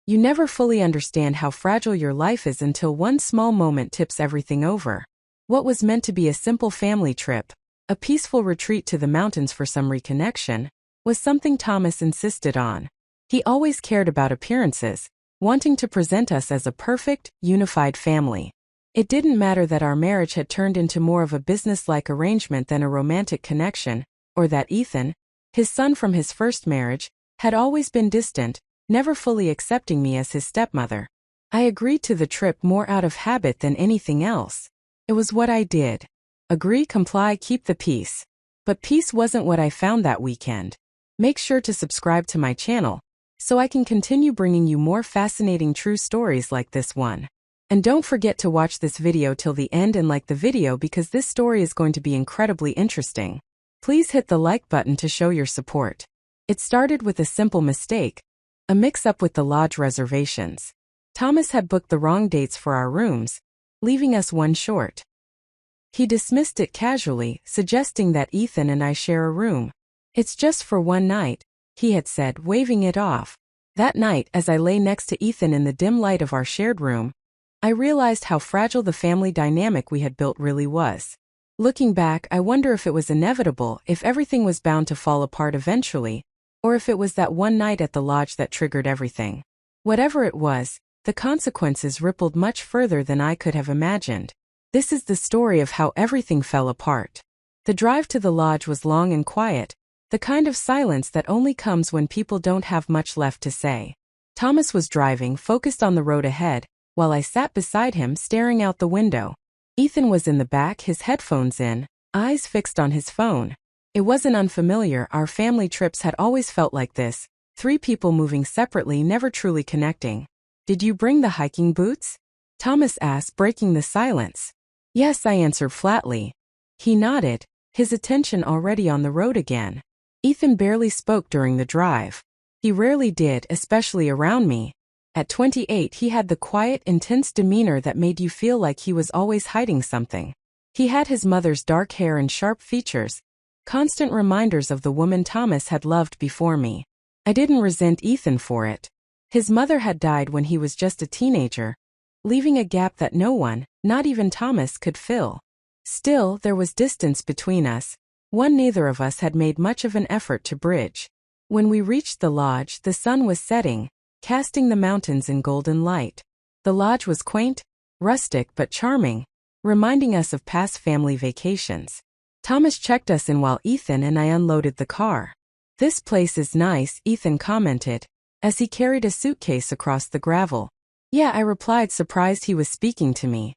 You never fully understand how fragile your life is until one small moment tips everything over. What was meant to be a simple family trip, a peaceful retreat to the mountains for some reconnection, was something Thomas insisted on. He always cared about appearances, wanting to present us as a perfect, unified family. It didn't matter that our marriage had turned into more of a business-like arrangement than a romantic connection, or that Ethan, his son from his first marriage, had always been distant, never fully accepting me as his stepmother. I agreed to the trip more out of habit than anything else. It was what I did. Agree, comply, keep the peace. But peace wasn't what I found that weekend. Make sure to subscribe to my channel, so I can continue bringing you more fascinating true stories like this one. And don't forget to watch this video till the end and like the video because this story is going to be incredibly interesting. Please hit the like button to show your support. It started with a simple mistake, a mix-up with the lodge reservations. Thomas had booked the wrong dates for our rooms, leaving us one short. He dismissed it casually, suggesting that Ethan and I share a room. It's just for one night, he had said, waving it off. That night, as I lay next to Ethan in the dim light of our shared room, I realized how fragile the family dynamic we had built really was. Looking back, I wonder if it was inevitable, if everything was bound to fall apart eventually, or if it was that one night at the lodge that triggered everything. Whatever it was, the consequences rippled much further than I could have imagined. This is the story of how everything fell apart. The drive to the lodge was long and quiet, the kind of silence that only comes when people don't have much left to say. Thomas was driving, focused on the road ahead, while I sat beside him staring out the window. Ethan was in the back, his headphones in, eyes fixed on his phone. It wasn't unfamiliar, our family trips had always felt like this, three people moving separately, never truly connecting. Did you bring the hiking boots? Thomas asked, breaking the silence. Yes, I answered flatly. He nodded, his attention already on the road again. Ethan barely spoke during the drive. He rarely did, especially around me. At 28, he had the quiet, intense demeanor that made you feel like he was always hiding something. He had his mother's dark hair and sharp features, constant reminders of the woman Thomas had loved before me. I didn't resent Ethan for it. His mother had died when he was just a teenager, leaving a gap that no one, not even Thomas, could fill. Still, there was distance between us, one neither of us had made much of an effort to bridge. When we reached the lodge, the sun was setting, casting the mountains in golden light. The lodge was quaint, rustic but charming, reminding us of past family vacations. Thomas checked us in while Ethan and I unloaded the car. This place is nice, Ethan commented, as he carried a suitcase across the gravel. Yeah, I replied, surprised he was speaking to me.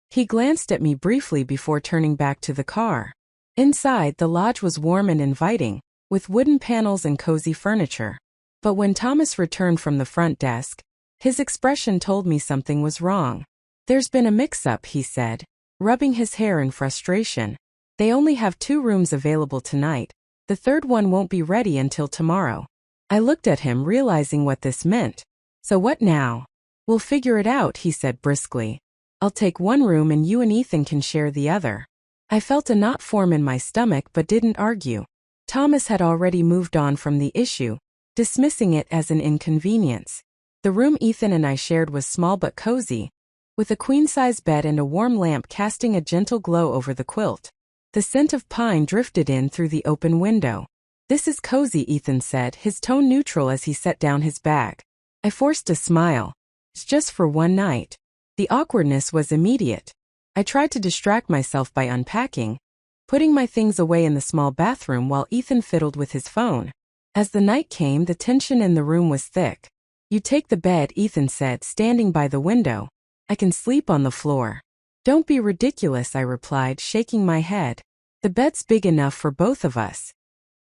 He glanced at me briefly before turning back to the car. Inside, the lodge was warm and inviting, with wooden panels and cozy furniture. But when Thomas returned from the front desk, his expression told me something was wrong. There's been a mix-up, he said, rubbing his hair in frustration. They only have 2 rooms available tonight. The third one won't be ready until tomorrow. I looked at him, realizing what this meant. So what now? We'll figure it out, he said briskly. I'll take one room and you and Ethan can share the other. I felt a knot form in my stomach but didn't argue. Thomas had already moved on from the issue, dismissing it as an inconvenience. The room Ethan and I shared was small but cozy, with a queen-size bed and a warm lamp casting a gentle glow over the quilt. The scent of pine drifted in through the open window. This is cozy, Ethan said, his tone neutral as he set down his bag. I forced a smile. It's just for one night. The awkwardness was immediate. I tried to distract myself by unpacking, putting my things away in the small bathroom while Ethan fiddled with his phone. As the night came, the tension in the room was thick. You take the bed, Ethan said, standing by the window. I can sleep on the floor. Don't be ridiculous, I replied, shaking my head. The bed's big enough for both of us.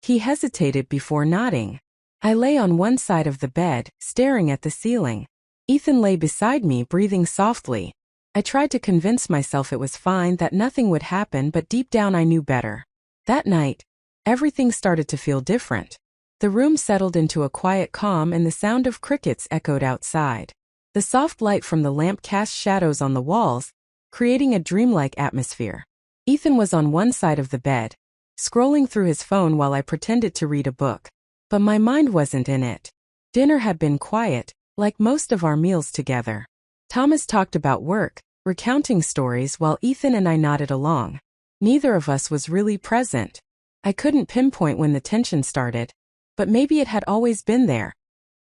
He hesitated before nodding. I lay on one side of the bed, staring at the ceiling. Ethan lay beside me, breathing softly. I tried to convince myself it was fine, that nothing would happen, but deep down I knew better. That night, everything started to feel different. The room settled into a quiet calm and the sound of crickets echoed outside. The soft light from the lamp cast shadows on the walls, creating a dreamlike atmosphere. Ethan was on one side of the bed, scrolling through his phone while I pretended to read a book. But my mind wasn't in it. Dinner had been quiet, like most of our meals together. Thomas talked about work, recounting stories while Ethan and I nodded along. Neither of us was really present. I couldn't pinpoint when the tension started, but maybe it had always been there.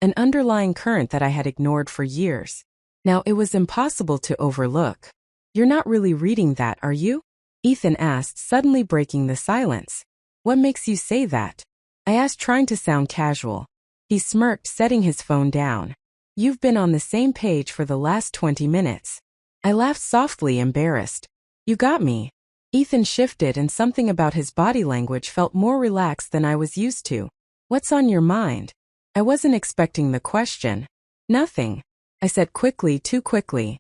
An underlying current that I had ignored for years. Now it was impossible to overlook. "You're not really reading that, are you?" Ethan asked, suddenly breaking the silence. "What makes you say that?" I asked, trying to sound casual. He smirked, setting his phone down. "You've been on the same page for the last 20 minutes. I laughed softly, embarrassed. "You got me." Ethan shifted, and something about his body language felt more relaxed than I was used to. "What's on your mind?" I wasn't expecting the question. "Nothing," I said quickly, too quickly.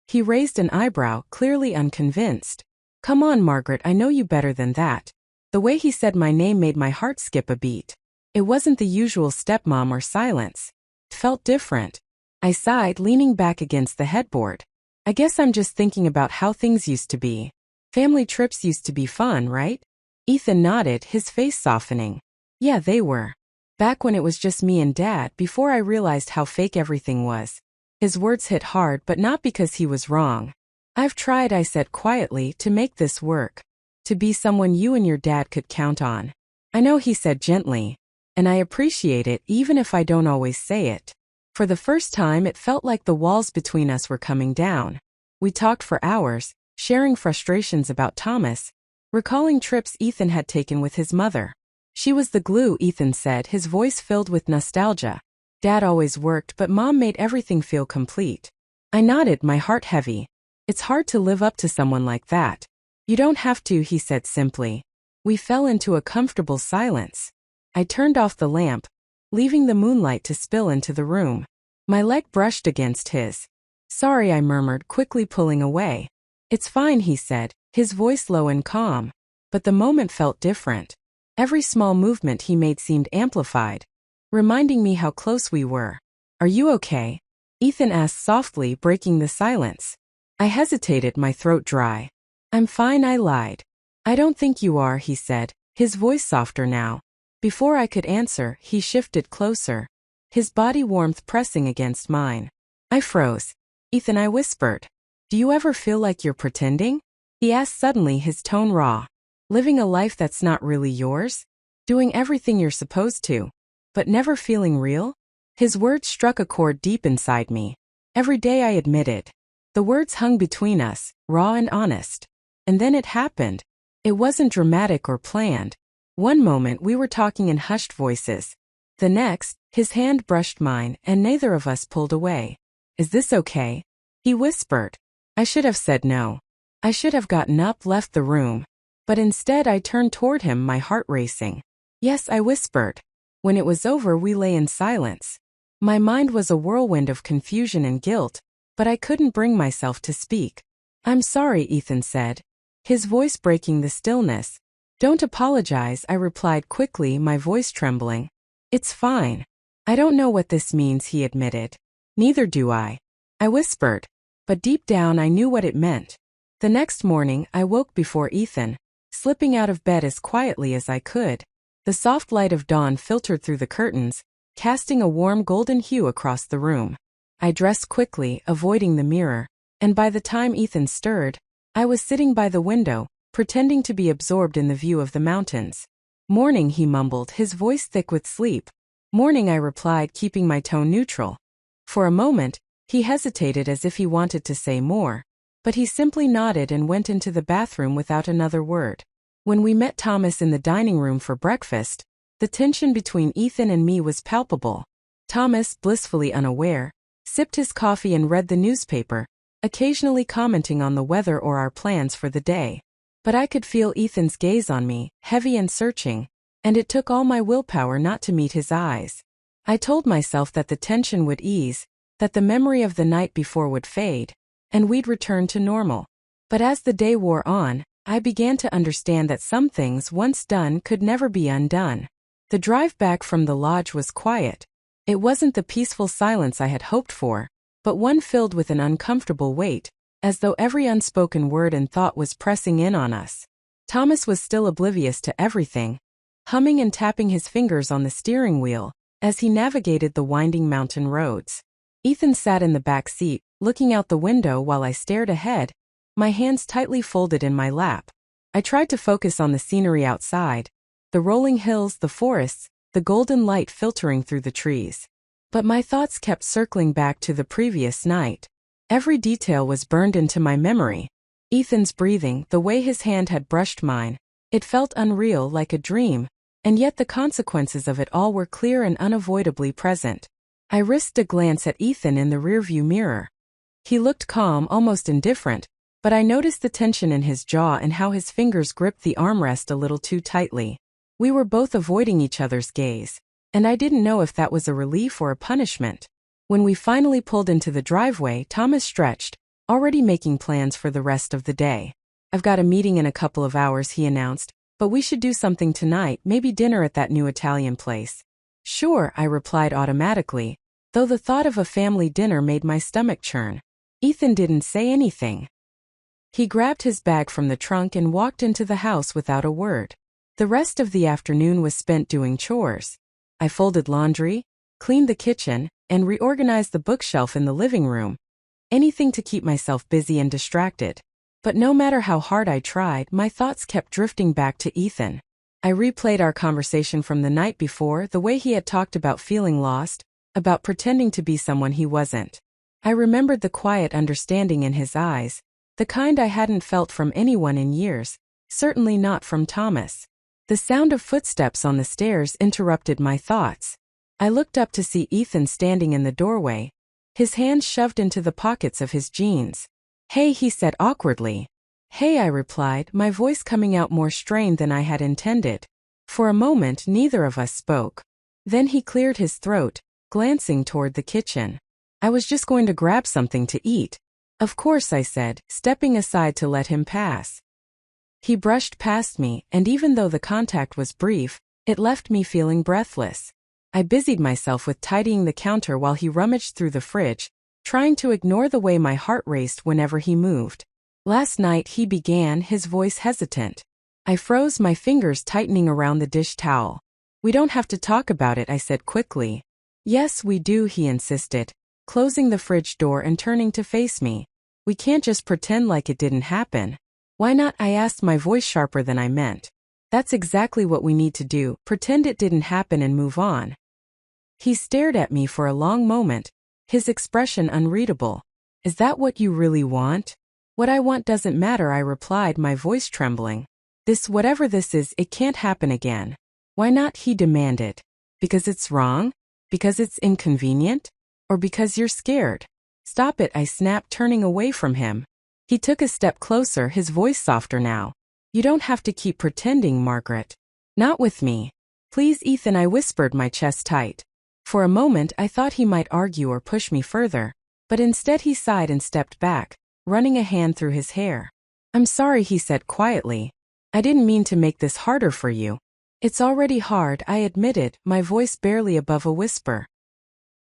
He raised an eyebrow, clearly unconvinced. "Come on, Margaret, I know you better than that." The way he said my name made my heart skip a beat. It wasn't the usual stepmom or silence. It felt different. I sighed, leaning back against the headboard. "I guess I'm just thinking about how things used to be. Family trips used to be fun, right?" Ethan nodded, his face softening. "Yeah, they were. Back when it was just me and Dad, before I realized how fake everything was." His words hit hard, but not because he was wrong. "I've tried," I said quietly, "to make this work. To be someone you and your dad could count on." "I know," he said gently. "And I appreciate it, even if I don't always say it." For the first time, it felt like the walls between us were coming down. We talked for hours, sharing frustrations about Thomas, recalling trips Ethan had taken with his mother. "She was the glue," Ethan said, his voice filled with nostalgia. "Dad always worked, but Mom made everything feel complete." I nodded, my heart heavy. "It's hard to live up to someone like that." "You don't have to," he said simply. We fell into a comfortable silence. I turned off the lamp, leaving the moonlight to spill into the room. My leg brushed against his. "Sorry," I murmured, quickly pulling away. "It's fine," he said, his voice low and calm. But the moment felt different. Every small movement he made seemed amplified, reminding me how close we were. "Are you okay?" Ethan asked softly, breaking the silence. I hesitated, my throat dry. "I'm fine," I lied. "I don't think you are," he said, his voice softer now. Before I could answer, he shifted closer, his body warmth pressing against mine. I froze. "Ethan," I whispered. "Do you ever feel like you're pretending?" He asked suddenly, his tone raw. "Living a life that's not really yours? Doing everything you're supposed to, but never feeling real?" His words struck a chord deep inside me. "Every day," I admitted. The words hung between us, raw and honest. And then it happened. It wasn't dramatic or planned. One moment we were talking in hushed voices. The next, his hand brushed mine, and neither of us pulled away. "Is this okay?" he whispered. I should have said no. I should have gotten up, left the room. But instead I turned toward him, my heart racing. "Yes," I whispered. When it was over, we lay in silence. My mind was a whirlwind of confusion and guilt, but I couldn't bring myself to speak. "I'm sorry," Ethan said, his voice breaking the stillness. "Don't apologize," I replied quickly, my voice trembling. "It's fine." "I don't know what this means," he admitted. "Neither do I," I whispered. But deep down I knew what it meant. The next morning, I woke before Ethan, slipping out of bed as quietly as I could. The soft light of dawn filtered through the curtains, casting a warm golden hue across the room. I dressed quickly, avoiding the mirror, and by the time Ethan stirred, I was sitting by the window, pretending to be absorbed in the view of the mountains. "Morning," he mumbled, his voice thick with sleep. "Morning," I replied, keeping my tone neutral. For a moment, he hesitated as if he wanted to say more, but he simply nodded and went into the bathroom without another word. When we met Thomas in the dining room for breakfast, the tension between Ethan and me was palpable. Thomas, blissfully unaware, sipped his coffee and read the newspaper, occasionally commenting on the weather or our plans for the day. But I could feel Ethan's gaze on me, heavy and searching, and it took all my willpower not to meet his eyes. I told myself that the tension would ease, that the memory of the night before would fade, and we'd return to normal. But as the day wore on, I began to understand that some things once done could never be undone. The drive back from the lodge was quiet. It wasn't the peaceful silence I had hoped for, but one filled with an uncomfortable weight, as though every unspoken word and thought was pressing in on us. Thomas was still oblivious to everything, humming and tapping his fingers on the steering wheel as he navigated the winding mountain roads. Ethan sat in the back seat, looking out the window while I stared ahead, my hands tightly folded in my lap. I tried to focus on the scenery outside, the rolling hills, the forests, the golden light filtering through the trees. But my thoughts kept circling back to the previous night. Every detail was burned into my memory. Ethan's breathing, the way his hand had brushed mine. It felt unreal, like a dream, and yet the consequences of it all were clear and unavoidably present. I risked a glance at Ethan in the rearview mirror. He looked calm, almost indifferent, but I noticed the tension in his jaw and how his fingers gripped the armrest a little too tightly. We were both avoiding each other's gaze, and I didn't know if that was a relief or a punishment. When we finally pulled into the driveway, Thomas stretched, already making plans for the rest of the day. "I've got a meeting in a couple of hours," he announced, "but we should do something tonight, maybe dinner at that new Italian place." "Sure," I replied automatically, though the thought of a family dinner made my stomach churn. Ethan didn't say anything. He grabbed his bag from the trunk and walked into the house without a word. The rest of the afternoon was spent doing chores. I folded laundry, cleaned the kitchen, and reorganized the bookshelf in the living room. Anything to keep myself busy and distracted. But no matter how hard I tried, my thoughts kept drifting back to Ethan. I replayed our conversation from the night before, the way he had talked about feeling lost, about pretending to be someone he wasn't. I remembered the quiet understanding in his eyes, the kind I hadn't felt from anyone in years, certainly not from Thomas. The sound of footsteps on the stairs interrupted my thoughts. I looked up to see Ethan standing in the doorway, his hands shoved into the pockets of his jeans. "Hey," he said awkwardly. "Hey," I replied, my voice coming out more strained than I had intended. For a moment, neither of us spoke. Then he cleared his throat, glancing toward the kitchen. "I was just going to grab something to eat." "Of course," I said, stepping aside to let him pass. He brushed past me, and even though the contact was brief, it left me feeling breathless. I busied myself with tidying the counter while he rummaged through the fridge, trying to ignore the way my heart raced whenever he moved. "Last night," he began, his voice hesitant. I froze, my fingers tightening around the dish towel. "We don't have to talk about it," I said quickly. "Yes, we do," he insisted, closing the fridge door and turning to face me. "We can't just pretend like it didn't happen." "Why not?" I asked, my voice sharper than I meant. "That's exactly what we need to do, pretend it didn't happen and move on." He stared at me for a long moment, his expression unreadable. "Is that what you really want?" "What I want doesn't matter," I replied, my voice trembling. Whatever this is, it can't happen again." "Why not?" he demanded. "Because it's wrong? Because it's inconvenient? Or because you're scared?" "Stop it," I snapped, turning away from him. He took a step closer, his voice softer now. "You don't have to keep pretending, Margaret. Not with me." "Please, Ethan," I whispered, my chest tight. For a moment I thought he might argue or push me further, but instead he sighed and stepped back, running a hand through his hair. "I'm sorry," he said quietly. "I didn't mean to make this harder for you." "It's already hard," I admitted, my voice barely above a whisper.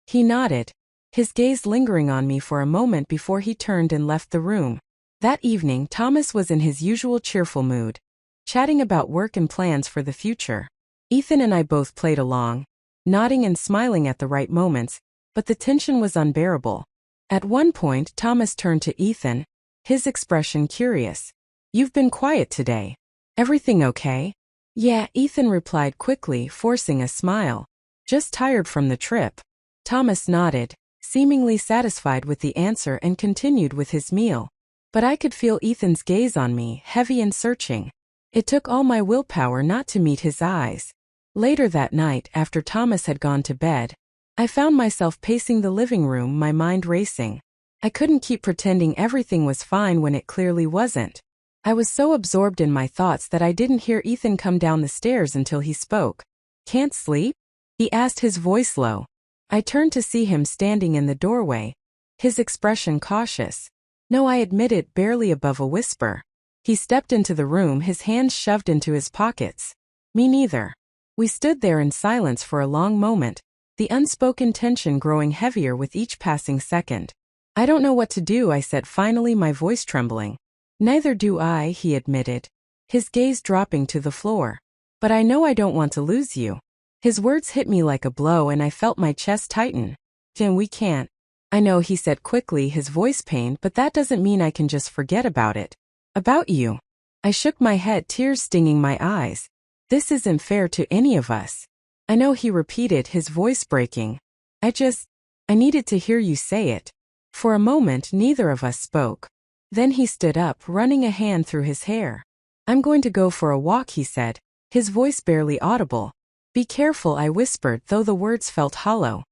He nodded, his gaze lingering on me for a moment before he turned and left the room. That evening, Thomas was in his usual cheerful mood, chatting about work and plans for the future. Ethan and I both played along, nodding and smiling at the right moments, but the tension was unbearable. At one point, Thomas turned to Ethan, his expression curious. "You've been quiet today. Everything okay?" "Yeah," Ethan replied quickly, forcing a smile. "Just tired from the trip." Thomas nodded, seemingly satisfied with the answer, and continued with his meal. But I could feel Ethan's gaze on me, heavy and searching. It took all my willpower not to meet his eyes. Later that night, after Thomas had gone to bed, I found myself pacing the living room, my mind racing. I couldn't keep pretending everything was fine when it clearly wasn't. I was so absorbed in my thoughts that I didn't hear Ethan come down the stairs until he spoke. "Can't sleep?" he asked, his voice low. I turned to see him standing in the doorway, his expression cautious. "No," I admitted, barely above a whisper. He stepped into the room, his hands shoved into his pockets. "Me neither." We stood there in silence for a long moment, the unspoken tension growing heavier with each passing second. "I don't know what to do," I said finally, my voice trembling. "Neither do I," he admitted, his gaze dropping to the floor. "But I know I don't want to lose you." His words hit me like a blow and I felt my chest tighten. "Then we can't." I know, he said quickly, his voice pained, but that doesn't mean I can just forget about it. About you. I shook my head, tears stinging my eyes. This isn't fair to any of us. I know, he repeated, his voice breaking. I needed to hear you say it. For a moment, neither of us spoke. Then he stood up, running a hand through his hair. I'm going to go for a walk, he said, his voice barely audible. Be careful, I whispered, though the words felt hollow.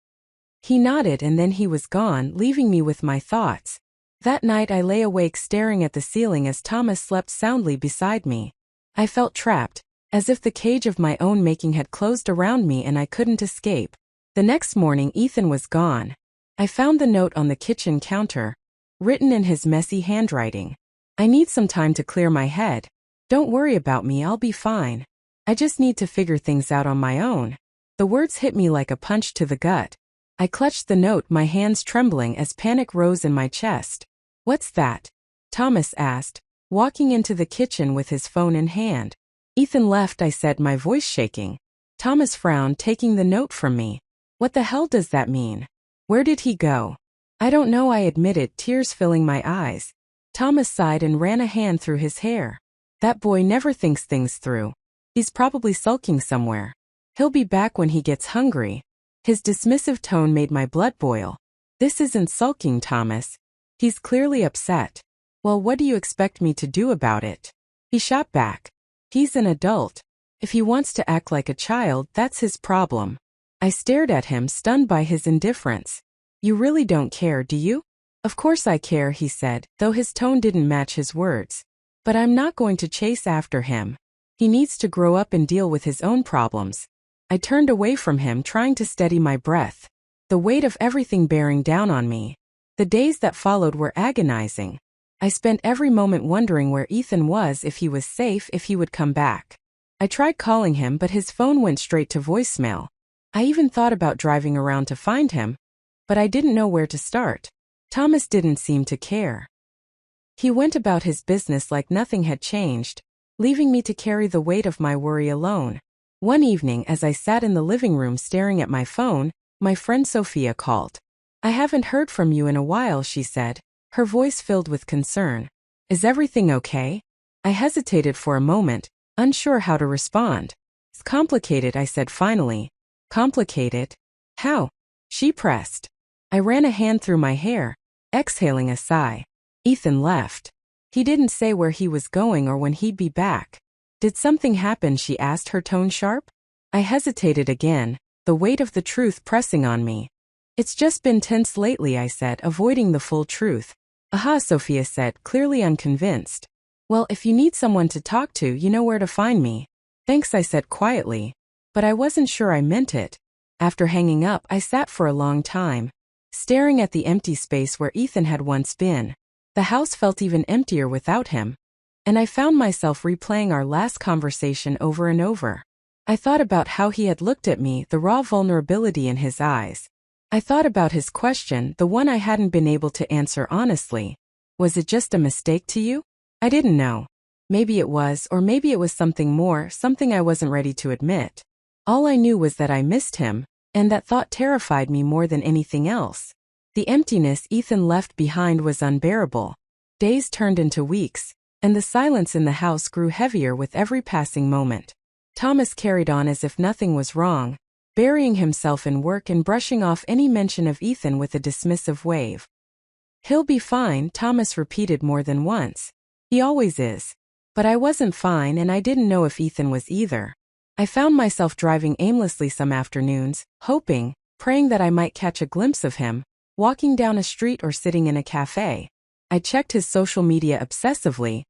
He nodded, and then he was gone, leaving me with my thoughts. That night I lay awake staring at the ceiling as Thomas slept soundly beside me. I felt trapped, as if the cage of my own making had closed around me and I couldn't escape. The next morning Ethan was gone. I found the note on the kitchen counter, written in his messy handwriting. I need some time to clear my head. Don't worry about me, I'll be fine. I just need to figure things out on my own. The words hit me like a punch to the gut. I clutched the note, my hands trembling as panic rose in my chest. What's that? Thomas asked, walking into the kitchen with his phone in hand. Ethan left, I said, my voice shaking. Thomas frowned, taking the note from me. What the hell does that mean? Where did he go? I don't know, I admitted, tears filling my eyes. Thomas sighed and ran a hand through his hair. That boy never thinks things through. He's probably sulking somewhere. He'll be back when he gets hungry. His dismissive tone made my blood boil. This isn't sulking, Thomas. He's clearly upset. Well, what do you expect me to do about it? He shot back. He's an adult. If he wants to act like a child, that's his problem. I stared at him, stunned by his indifference. You really don't care, do you? Of course I care, he said, though his tone didn't match his words. But I'm not going to chase after him. He needs to grow up and deal with his own problems. I turned away from him, trying to steady my breath. The weight of everything bearing down on me. The days that followed were agonizing. I spent every moment wondering where Ethan was, if he was safe, if he would come back. I tried calling him, but his phone went straight to voicemail. I even thought about driving around to find him, but I didn't know where to start. Thomas didn't seem to care. He went about his business like nothing had changed, leaving me to carry the weight of my worry alone. One evening, as I sat in the living room staring at my phone, my friend Sophia called. I haven't heard from you in a while, she said, her voice filled with concern. Is everything okay? I hesitated for a moment, unsure how to respond. It's complicated, I said finally. Complicated? How? She pressed. I ran a hand through my hair, exhaling a sigh. Ethan left. He didn't say where he was going or when he'd be back. Did something happen? She asked, her tone sharp. I hesitated again, the weight of the truth pressing on me. It's just been tense lately, I said, avoiding the full truth. Aha, Sophia said, clearly unconvinced. Well, if you need someone to talk to, you know where to find me. Thanks, I said quietly. But I wasn't sure I meant it. After hanging up, I sat for a long time, staring at the empty space where Ethan had once been. The house felt even emptier without him. And I found myself replaying our last conversation over and over. I thought about how he had looked at me, the raw vulnerability in his eyes. I thought about his question, the one I hadn't been able to answer honestly. Was it just a mistake to you? I didn't know. Maybe it was, or maybe it was something more, something I wasn't ready to admit. All I knew was that I missed him, and that thought terrified me more than anything else. The emptiness Ethan left behind was unbearable. Days turned into weeks, and the silence in the house grew heavier with every passing moment. Thomas carried on as if nothing was wrong, burying himself in work and brushing off any mention of Ethan with a dismissive wave. He'll be fine, Thomas repeated more than once. He always is. But I wasn't fine, and I didn't know if Ethan was either. I found myself driving aimlessly some afternoons, hoping, praying that I might catch a glimpse of him, walking down a street or sitting in a cafe. I checked his social media obsessively,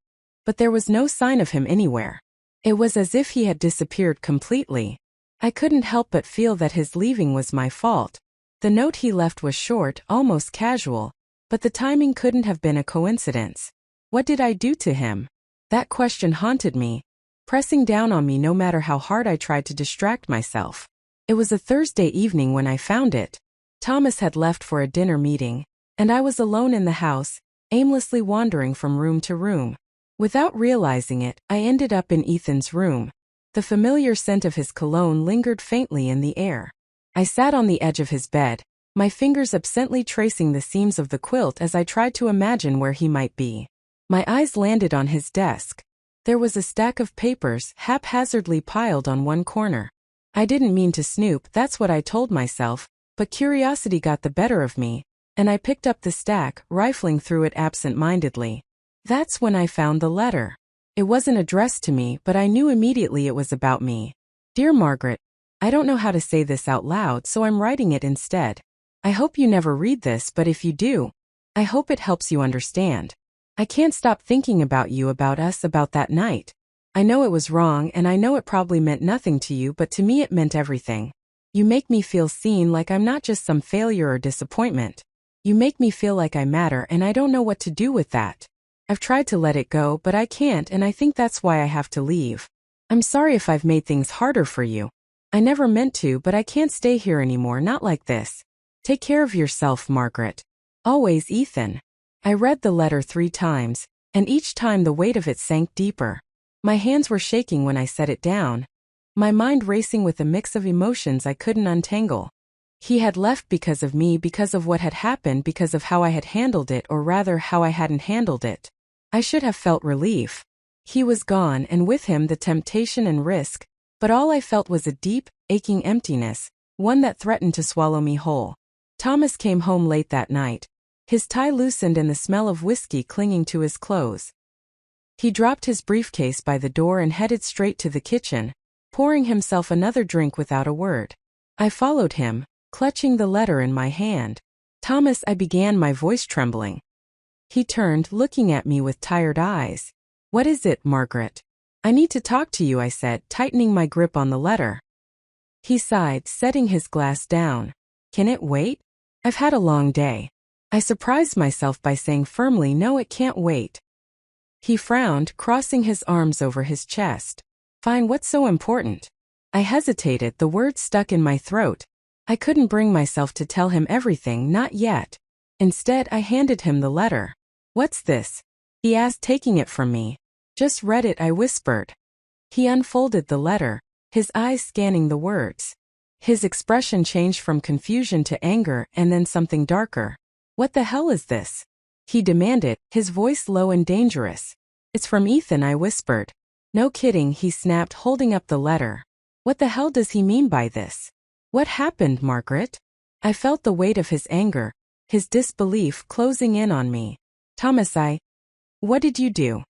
but there was no sign of him anywhere. It was as if he had disappeared completely. I couldn't help but feel that his leaving was my fault. The note he left was short, almost casual, but the timing couldn't have been a coincidence. What did I do to him? That question haunted me, pressing down on me no matter how hard I tried to distract myself. It was a Thursday evening when I found it. Thomas had left for a dinner meeting, and I was alone in the house, aimlessly wandering from room to room. Without realizing it, I ended up in Ethan's room. The familiar scent of his cologne lingered faintly in the air. I sat on the edge of his bed, my fingers absently tracing the seams of the quilt as I tried to imagine where he might be. My eyes landed on his desk. There was a stack of papers haphazardly piled on one corner. I didn't mean to snoop, that's what I told myself, but curiosity got the better of me, and I picked up the stack, rifling through it absent-mindedly. That's when I found the letter. It wasn't addressed to me, but I knew immediately it was about me. Dear Margaret, I don't know how to say this out loud, so I'm writing it instead. I hope you never read this, but if you do, I hope it helps you understand. I can't stop thinking about you, about us, about that night. I know it was wrong, and I know it probably meant nothing to you, but to me it meant everything. You make me feel seen, like I'm not just some failure or disappointment. You make me feel like I matter, and I don't know what to do with that. I've tried to let it go, but I can't, and I think that's why I have to leave. I'm sorry if I've made things harder for you. I never meant to, but I can't stay here anymore, not like this. Take care of yourself, Margaret. Always, Ethan. I read the letter 3 times, and each time the weight of it sank deeper. My hands were shaking when I set it down, my mind racing with a mix of emotions I couldn't untangle. He had left because of me, because of what had happened, because of how I had handled it, or rather how I hadn't handled it. I should have felt relief. He was gone, and with him the temptation and risk, but all I felt was a deep, aching emptiness, one that threatened to swallow me whole. Thomas came home late that night, his tie loosened and the smell of whiskey clinging to his clothes. He dropped his briefcase by the door and headed straight to the kitchen, pouring himself another drink without a word. I followed him, clutching the letter in my hand. Thomas, I began, my voice trembling. He turned, looking at me with tired eyes. What is it, Margaret? I need to talk to you, I said, tightening my grip on the letter. He sighed, setting his glass down. Can it wait? I've had a long day. I surprised myself by saying firmly, no, it can't wait. He frowned, crossing his arms over his chest. Fine, what's so important? I hesitated, the words stuck in my throat. I couldn't bring myself to tell him everything, not yet. Instead, I handed him the letter. What's this? He asked, taking it from me. Just read it, I whispered. He unfolded the letter, his eyes scanning the words. His expression changed from confusion to anger and then something darker. What the hell is this? He demanded, his voice low and dangerous. It's from Ethan, I whispered. No kidding, he snapped, holding up the letter. What the hell does he mean by this? What happened, Margaret? I felt the weight of his anger, his disbelief closing in on me. Thomas, what did you do?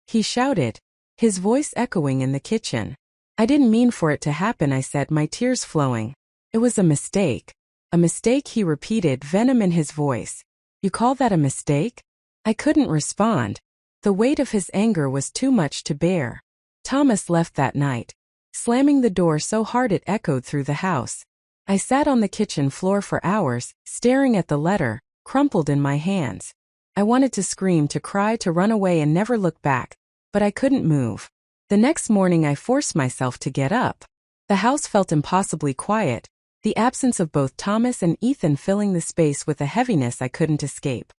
He shouted, his voice echoing in the kitchen. I didn't mean for it to happen, I said, my tears flowing. It was a mistake. A mistake, he repeated, venom in his voice. You call that a mistake? I couldn't respond. The weight of his anger was too much to bear. Thomas left that night, slamming the door so hard it echoed through the house. I sat on the kitchen floor for hours, staring at the letter, crumpled in my hands. I wanted to scream, to cry, to run away and never look back, but I couldn't move. The next morning I forced myself to get up. The house felt impossibly quiet, the absence of both Thomas and Ethan filling the space with a heaviness I couldn't escape.